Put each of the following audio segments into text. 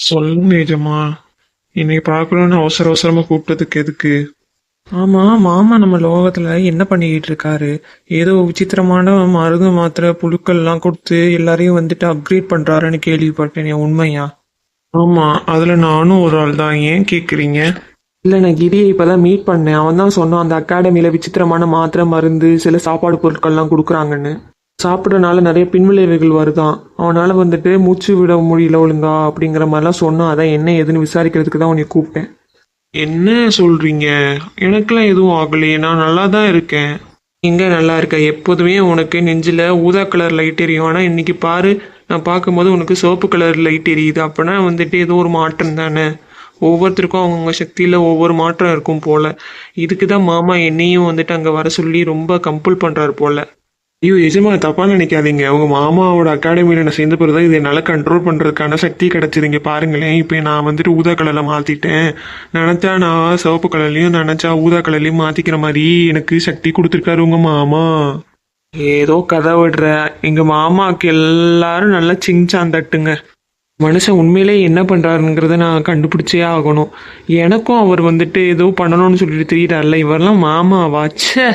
சொல்லுங்க நிஜமா. இன்னைக்கு பார்க்கணும்னு அவசர அவசரமா கூப்பிட்டதுக்கு எதுக்கு? ஆமா, மாமா நம்ம லோகத்துல என்ன பண்ணிக்கிட்டு இருக்காரு? ஏதோ விசித்திரமான மருந்து மாத்திரை புழுக்கள்லாம் கொடுத்து எல்லாரையும் வந்துட்டு அப்கிரேட் பண்றாருன்னு கேள்விப்பட்டேன். உண்மையா? ஆமா, அதுல நானும் ஒரு ஆள் தான். ஏன் கேக்குறீங்க? இல்ல, நான் கிரியை இப்பதான் மீட் பண்ணேன். அவன் தான் சொன்னான் அந்த அகாடமில விசித்திரமான மாத்திரை மருந்து சில சாப்பாடு பொருட்கள்லாம் கொடுக்குறாங்கன்னு. சாப்பிட்றதுனால நிறைய பின்விளைவுகள் வருதாம். அவனால வந்துட்டு மூச்சு விட முடியல ஒழுங்கா அப்படிங்கிற மாதிரிலாம் சொன்னான். அதான் என்ன ஏதுன்னு விசாரிக்கிறதுக்கு தான் உன்னை கூப்பிட்டேன். என்ன சொல்றீங்க? எனக்கெல்லாம் எதுவும் ஆகலையே, நான் நல்லா தான் இருக்கேன். எங்க நல்லா இருக்க? எப்போதுமே உனக்கு நெஞ்சில் ஊதா கலர் லைட் எரியும். ஆனால் இன்னைக்கு பாரு, நான் பார்க்கும்போது உனக்கு சிவப்பு கலர் லைட் எரியுது. அப்போனா வந்துட்டு ஏதோ ஒரு மாற்றம் தானே. ஒவ்வொருத்தருக்கும் அவங்கவுங்க சக்தியில் ஒவ்வொரு மாற்றம் இருக்கும் போல. இதுக்கு தான் மாமா என்னையும் வந்துட்டு அங்கே வர சொல்லி ரொம்ப கம்பல் பண்ணுறாரு போல. ஐயோ எஜமா, தப்பா நினைக்காதீங்க. உங்க மாமாவோட அகாடமியில நான் சேர்ந்த பிறகு இதை என்னால கண்ட்ரோல் பண்றதுக்கான சக்தி கிடைச்சிருங்க. பாருங்களேன், இப்போ நான் வந்துட்டு ஊதா கலர்ல மாத்திட்டேன். நினைச்சா நான் சிவப்பு கலர்லயும் நினைச்சா ஊதா கலர்லயும் மாத்திக்கிற மாதிரி எனக்கு சக்தி கொடுத்துருக்காரு உங்க மாமா. ஏதோ கதை விடுற. எங்கள் மாமாவுக்கு எல்லாரும் நல்லா சிங்சான் தட்டுங்க. மனுஷன் உண்மையிலே என்ன பண்ணுறாருங்கிறத நான் கண்டுபிடிச்சே ஆகணும். எனக்கும் அவர் வந்துட்டு ஏதோ பண்ணணும்னு சொல்லிட்டு தெரியுறாருல, இவரெல்லாம் மாமா வாச்சே.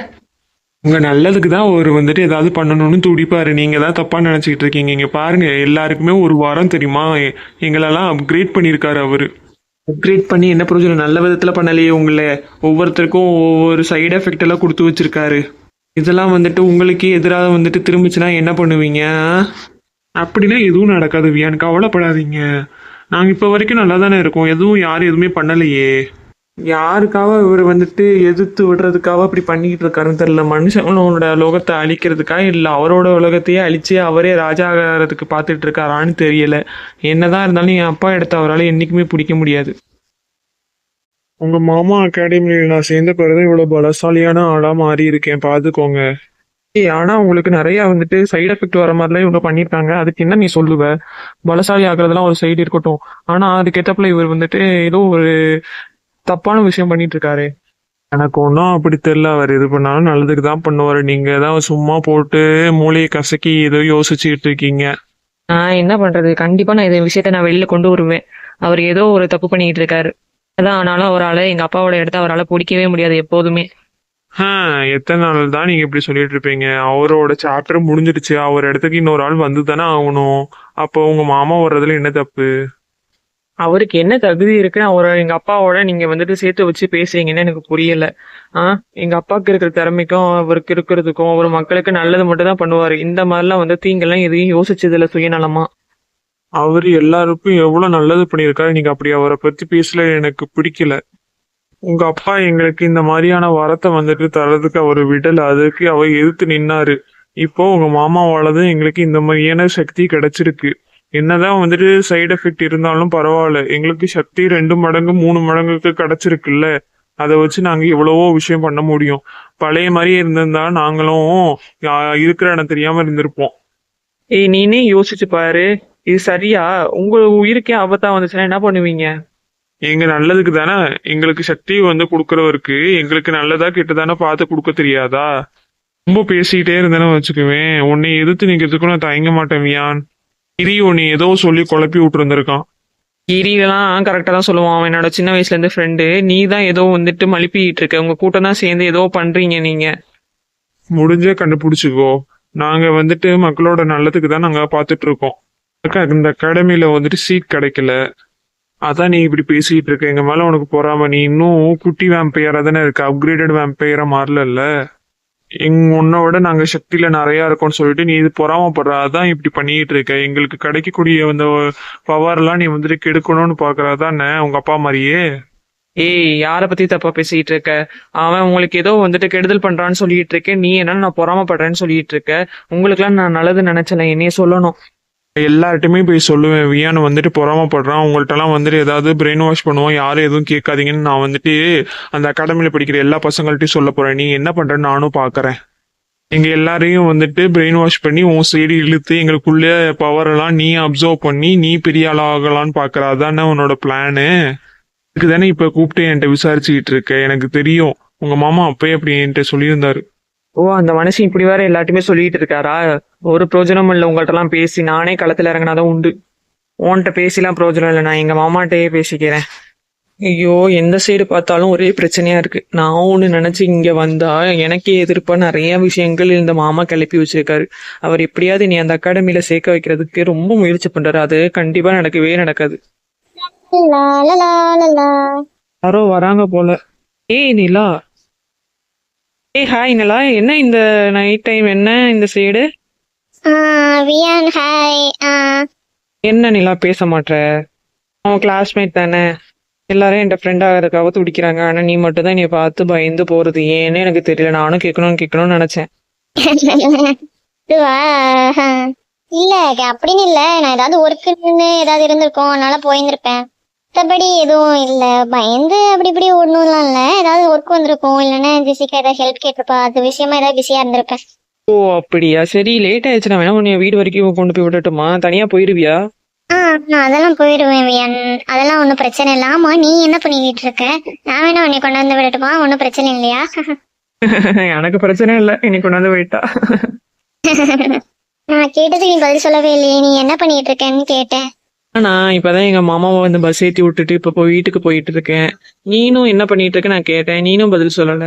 உங்க நல்லதுக்கு தான் அவர் வந்துட்டு ஏதாவது பண்ணணும்னு துடிப்பாரு. நீங்க தான் தப்பா நினைச்சிட்டு இருக்கீங்க. இங்க பாருங்க, எல்லாருக்குமே ஒரு வாரம் தெரியுமா, எங்களெல்லாம் அப்கிரேட் பண்ணியிருக்காரு அவரு. அப்கிரேட் பண்ணி என்ன பிரயோஜனம்? நல்ல விதத்தில் பண்ணலையே உங்களை. ஒவ்வொருத்தருக்கும் ஒவ்வொரு சைடு எஃபெக்ட் எல்லாம் கொடுத்து வச்சிருக்காரு. இதெல்லாம் வந்துட்டு உங்களுக்கு எதிராக வந்துட்டு திரும்பிச்சுன்னா என்ன பண்ணுவீங்க? அப்படின்னா எதுவும் நடக்காது வியான், கவலைப்படாதீங்க. நாங்க இப்ப வரைக்கும் நல்லா தானே இருக்கோம். எதுவும் யாரும் எதுவுமே பண்ணலையே. யாருக்காக இவர் வந்துட்டு எதிர்த்து விடுறதுக்காக அப்படி பண்ணிக்கிட்டு இருக்காருன்னு தெரியல. மனுஷங்களோட உலகத்தை அழிக்கிறதுக்கா இல்லை அவரோட உலகத்தையே அழிச்சு அவரே ராஜா ஆகிறதுக்கு பார்த்துட்டு இருக்காரான்னு தெரியல. என்னதான் இருந்தாலும் என் அப்பா இடத்த அவரால் என்றைக்குமே பிடிக்க முடியாது. உங்க மாமா அகாடமியில் நான் சேர்ந்த பிறகு இவ்வளவு பலசாலியான ஆளா மாறி இருக்கேன், பாத்துக்கோங்க. ஆனா உங்களுக்கு நிறைய வந்துட்டு சைடு எஃபெக்ட் வர மாதிரிலாம் இவங்க பண்ணியிருக்காங்க. அதுக்கு என்ன நீ சொல்லுவ? பலசாலி ஆகுறதெல்லாம் ஒரு சைடு இருக்கட்டும். ஆனா அதுக்கேற்றப்பல இவர் வந்துட்டு ஏதோ ஒரு தப்பான விஷயம் பண்ணிட்டு இருக்காரு. எனக்கு ஒன்றும் அப்படி தெரியல. அவர் எது பண்ணாலும் நல்லதுக்கு தான் பண்ணுவாரு. நீங்க தான் சும்மா போட்டு மூளையை கசக்கி ஏதோ யோசிச்சுக்கிட்டு இருக்கீங்க. நான் என்ன பண்றது? கண்டிப்பா நான் இந்த விஷயத்த நான் வெளியில கொண்டு வருவேன். அவர் ஏதோ ஒரு தப்பு பண்ணிட்டு இருக்காரு. அதான் ஆனாலும் அவரால் எங்க அப்பாவோட இடத்த அவரால் பிடிக்கவே முடியாது எப்போதுமே. எத்தனை நாள் தான் நீங்க இப்படி சொல்லிட்டு இருப்பீங்க? அவரோட சாப்டர் முடிஞ்சிடுச்சு. அவர் இடத்துக்கு இன்னொரு ஆள் வந்து தானே ஆகணும். அப்போ உங்க மாமா வர்றதுல என்ன தப்பு? அவருக்கு என்ன தகுதி இருக்கு அவரை எங்க அப்பாவோட நீங்க வந்துட்டு சேர்த்து வச்சு பேசுறீங்கன்னு எனக்கு புரியல. எங்க அப்பாவுக்கு இருக்கிற திறமைக்கும் அவருக்கு இருக்கிறதுக்கும் அவர் மக்களுக்கு நல்லது மட்டும் தான் பண்ணுவாரு. இந்த மாதிரிலாம் வந்து தீங்கெல்லாம் எதையும் யோசிச்சதுல சுயநலமா. அவர் எல்லாருக்கும் எவ்வளவு நல்லது பண்ணியிருக்காரு. நீங்க அப்படி அவரை பத்தி பேசல, எனக்கு பிடிக்கல. உங்க அப்பா எங்களுக்கு இந்த மாதிரியான வரத்தை வந்துட்டு தர்றதுக்கு அவர் விடல. அதுக்கு அவர் எதிர்த்து நின்னாரு. இப்போ உங்க மாமாவாலதான் எங்களுக்கு இந்த மாதிரியான சக்தி கிடைச்சிருக்கு. என்னதான் வந்துட்டு சைடு எஃபெக்ட் இருந்தாலும் பரவாயில்ல, எங்களுக்கு சக்தி 2 மடங்கு 3 மடங்குக்கு கிடைச்சிருக்குல்ல. அதை வச்சு நாங்க எவ்வளவோ விஷயம் பண்ண முடியும். பழைய மாதிரியே இருந்திருந்தா நாங்களும் இருக்கிற இடம் தெரியாம இருந்திருப்போம். நீனே யோசிச்சு பாரு. இது சரியா? உங்க உயிருக்கே ஆபத்தா வந்துச்சுன்னா என்ன பண்ணுவீங்க? எங்க நல்லதுக்கு தானே. எங்களுக்கு சக்தி வந்து கொடுக்கறவருக்கு எங்களுக்கு நல்லதா கெட்டதானே பார்த்து கொடுக்க தெரியாதா? ரொம்ப பேசிக்கிட்டே இருந்தேன்னு வச்சுக்குவேன், உன்னை எதிர்த்து நிக்கிறதுக்கும் நான் தயங்க மாட்டேன் வியான். கிரி உன்னை ஏதோ சொல்லி குழப்பி விட்டுருந்துருக்கான். கிரிலாம் கரெக்டா தான் சொல்லுவான். அவன் என்னோட சின்ன வயசுல இருந்து ஃப்ரெண்டு. நீ தான் ஏதோ வந்துட்டு மழுப்பிட்டு இருக்க. உங்க கூட்டம் தான் சேர்ந்து ஏதோ பண்றீங்க நீங்க. முடிஞ்ச கண்டுபிடிச்சுக்கோ. நாங்க வந்துட்டு மக்களோட நல்லதுக்கு தான் நாங்க பார்த்துட்டு இருக்கோம். இந்த அகாடமியில வந்துட்டு சீட் கிடைக்கல. அதான் நீ இப்படி பேசிட்டு இருக்க. எங்க மேல உனக்கு பொறாம. நீ இன்னும் குட்டி வேம்பையரா தானே இருக்க, அப்கிரேடட் வேம்பையரா மாறல. உன்னோட நாங்க சக்தியில நிறைய இருக்கோம்னு சொல்லிட்டு நீ இது பொறாமப்படுற. அதான் இப்படி பண்ணிட்டு இருக்க. எங்களுக்கு கிடைக்கக்கூடிய அந்த பவர் எல்லாம் நீ வந்துட்டு கெடுக்கணும்னு பாக்குறதானே உங்க அப்பா மாதிரியே. யார பத்தி தப்பா பேசிட்டு இருக்க? அவன் உங்களுக்கு ஏதோ வந்துட்டு கெடுதல் பண்றான்னு சொல்லிட்டு இருக்கேன். நீ என்ன நான் பொறாமப்படுறேன்னு சொல்லிட்டு இருக்க? உங்களுக்கு எல்லாம் நான் நல்லது நினைச்சல, என்னைய சொல்லணும். எல்லார்ட்டுமே போய் சொல்லுவேன், வியானு வந்துட்டு பொறாமப்படுறான், உங்கள்ட்ட எல்லாம் வந்துட்டு ஏதாவது பிரெயின் வாஷ் பண்ணுவோம், யாரும் எதுவும் கேட்காதீங்கன்னு நான் வந்துட்டு அந்த அகாடமியில படிக்கிற எல்லா பசங்கள்ட்டையும் சொல்ல போறேன். நீ என்ன பண்றன்னு நானும் பாக்குறேன். எங்க எல்லாரையும் வந்துட்டு பிரெயின் வாஷ் பண்ணி உன் சைடு இழுத்து எங்களுக்குள்ள பவர் எல்லாம் நீ அப்சர்வ் பண்ணி நீ பெரிய ஆள் ஆகலான்னு பாக்குற. அதானே உன்னோட பிளானு. இதுக்கு தானே இப்ப கூப்பிட்டு என்கிட்ட விசாரிச்சுக்கிட்டு இருக்க. எனக்கு தெரியும் உங்க மாமா அப்பயே அப்படி என்கிட்ட சொல்லியிருந்தாரு. அந்த மனுஷன் இப்படி வேற எல்லாத்தையுமே சொல்லிட்டு இருக்காரா? ஒரு பிரயோஜனம் இல்லை. உங்கள்ட்ட எல்லாம் பேசி நானே களத்துல இறங்கினாதான் உண்டு. உன்கிட்ட பேசிலாம் பிரயோஜனம் இல்லை, நான் எங்க மாமாட்டையே பேசிக்கிறேன். ஐயோ, எந்த சைடு பார்த்தாலும் ஒரே பிரச்சனையா இருக்கு. நான் ஒண்ணு நினைச்சு இங்க வந்தா எனக்கே எதிர்ப்பா நிறைய விஷயங்கள் இந்த மாமா கிளப்பி வச்சிருக்காரு. அவர் எப்படியாவது நீ அந்த அகாடமியில சேர்க்க வைக்கிறதுக்கு ரொம்ப முயற்சி பண்றாரு. அது கண்டிப்பா நடக்கவே நடக்காது. லா லா லா லா லா. யாரோ வராங்க போல. ஏய் நிலா. ஏய் ஹாய் நிலா, என்ன இந்த நைட் டைம் என்ன இந்த சைடு? வியான் ஹாய். என்ன நிலா பேச மாட்ற? அவன் கிளாஸ்மேட் தானே, எல்லாரும் என் ஃப்ரெண்ட் ஆகிறதுக்காக துடிக்கிறாங்க. ஆனா நீ மட்டும் தான் என்னை பார்த்து பயந்து போறது ஏன்னு எனக்கு தெரியல. நானும் கேட்கணும்னு நினைச்சேன். இதுவா? இல்ல அப்படின்னு இல்ல, நான் ஏதாவது ஒர்க்குன்னு ஏதாவது இருந்திருக்கோம், அதனால போயிருந்திருப்பேன். மற்றபடி எதுவும் இல்ல, பயந்து அப்படி இப்படி ஒண்ணும்லாம் இல்ல. ஏதாவது ஒர்க் வந்திருக்கும், இல்லைன்னா ஜெசிகா ஏதாவது ஹெல்ப் கேட்டிருப்பா, அது விஷயமா ஏதாவது பிஸியா இருந்திருப்பேன். ஓ அப்படியா, சரி லேட் ஆயிடுச்சு. நான் வேணா உன்னை வீடு வரைக்கும் கொண்டு போய் விடட்டுமா? தனியா போயிருவியா? நான் அதெல்லாம் போயிடுவேன் வியான், அதெல்லாம் ஒன்றும் பிரச்சனை இல்லை. ஆமா, நீ என்ன பண்ணிக்கிட்டு இருக்க? நான் வேணா உன்னை கொண்டு வந்து விடட்டுமா? ஒன்றும் பிரச்சனை இல்லையா? எனக்கு பிரச்சனை இல்லை, இன்னைக்கு கொண்டாந்து போயிட்டா. நான் கேட்டதுக்கு நீ பதில் சொல்லவே இல்லையே. நீ என்ன பண்ணிட்டு இருக்கேன்னு கேட்டேன். நான் இப்பதான் எங்க மாமாவை வந்து பஸ் ஏத்தி விட்டுட்டு இப்ப வீட்டுக்கு போயிட்டு இருக்கேன். நீனும் என்ன பண்ணிட்டு இருக்க நான் கேட்டேன், நீனும் பதில் சொல்லல.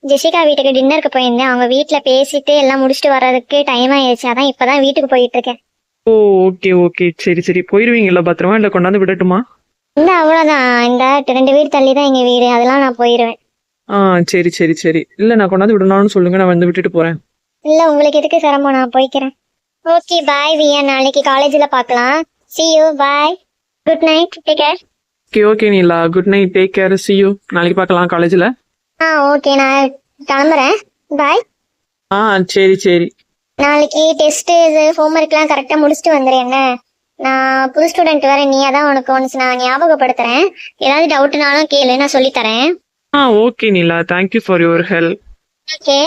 ஜெசிகா வீட்டுக்கு டின்னருக்கு போயிருந்தேன். அவங்க வீட்டுல பேசிட்டு எல்லாம் முடிச்சுட்டு வர்றதுக்கு டைம் ஆயிடுச்சு. அதான் இப்பதான் வீட்டுக்கு போயிட்டு இருக்கேன். ஓ ஓகே ஓகே, சரி சரி. போயிருவீங்களா பத்திரமா, இல்ல கொண்டாந்து விடட்டுமா? இந்த அவ்வளவுதான், இந்த 2 வீடு தள்ளி தான் எங்க வீடு, அதெல்லாம் நான் போயிருவேன். சரி சரி சரி. இல்ல நான் கொண்டாந்து விடணும்னு சொல்லுங்க, நான் வந்து விட்டுட்டு போறேன். இல்ல உங்களுக்கு எதுக்கு சிரமம், நான் போய்க்கிறேன். ஓகே பாய் வியா, நாளைக்கு காலேஜ்ல பார்க்கலாம். see you, bye, good night, take care. Okay okay Neela, good night, take care, see you. நாளைக்கு பார்க்கலாம் காலேஜ்ல. ஓகே, நான் கிளம்புறேன், பாய். சரி சரி. நாளைக்கு டெஸ்ட் இது ஹோம்ஒர்க்லாம் கரெக்டா முடிச்சுட்டு வந்துரு. என்ன, நான் புது ஸ்டூடெண்ட் வேற, நீ அதான் உனக்கு ஒன்று நான் ஞாபகப்படுத்துறேன். ஏதாவது டவுட்னாலும் கேளு, நான் சொல்லித்தரேன். Okay Neela, thank you for your help. Okay.